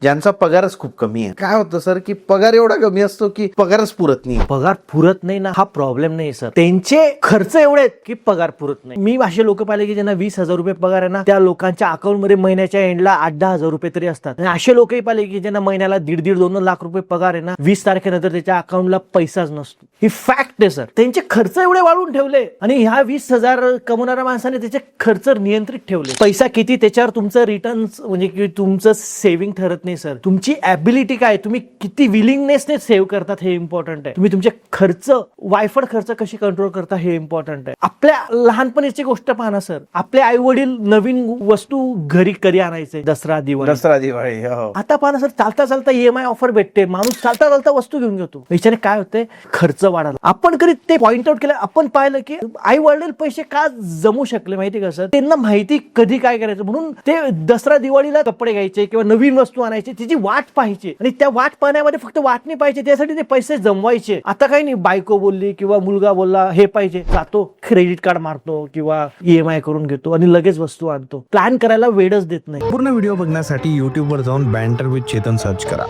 ज्यांचा पगारच खूप कमी आहे. काय होतं सर की पगार एवढा कमी असतो की पगारच पुरत नाही. पगार पुरत नाही ना, हा प्रॉब्लेम नाही सर. त्यांचे खर्च एवढे आहेत की पगार पुरत नाही. मी असे लोक पाहिले की ज्यांना 20,000 रुपये पगार आहे ना, त्या लोकांच्या अकाउंट मध्ये महिन्याच्या एंडला 8-10 हजार रुपये तरी असतात. आणि असे लोकही पाहिले की ज्यांना महिन्याला 1.5-2 लाख रुपये पगार आहे ना, 20 तारखेनंतर त्याच्या अकाउंटला पैसाच नसतो. ही फॅक्ट आहे सर. त्यांचे खर्च एवढे वाढवून ठेवले आणि ह्या 20,000 कमवणाऱ्या माणसाने त्याचे खर्च नियंत्रित ठेवले. पैसा किती त्याच्यावर तुमचं रिटर्न म्हणजे की तुमचं सेव्हिंग ठरत नाही सर. तुमची ॲबिलिटी काय, तुम्ही किती विलिंगनेसने सेव्ह करतात हे इम्पॉर्टंट आहे. तुम्ही तुमचे खर्च, वायफळ खर्च कशी कंट्रोल करता हे इम्पॉर्टंट आहे. आपल्या लहानपणीची गोष्ट पाहा ना सर. आपले आई वडील नवीन वस्तू घरी कधी आणायचे, दसरा दिवाळी. हो. आता पाहा ना सर, चालता चालता EMI ऑफर भेटते, माणूस चालता चालता वस्तू घेऊन घेतो. याच्याने काय होते, खर्च वाढाला. आपण कधी ते पॉइंट आउट केलं, आपण पाहिलं की आई वडील पैसे का जमू शकले माहिती का सर. त्यांना माहिती कधी काय करायचं, म्हणून ते दसरा दिवाळीला कपडे घ्यायचे किंवा नवीन वस्तू आणायची, तिची वाट पाहायची आणि त्या वाट पाहण्यामध्ये फक्त वाट नाही पाहिजे, त्यासाठी ते पैसे जमवायचे. आता काही नाही, बायको बोलली किंवा मुलगा बोलला हे पाहिजे, जातो क्रेडिट कार्ड मारतो किंवा EMI करून घेतो आणि लगेच वस्तू आणतो. प्लॅन करायला वेळच देत नाही. पूर्ण व्हिडिओ बघण्यासाठी YouTube वर जाऊन बँटर विथ चेतन सर्च करा.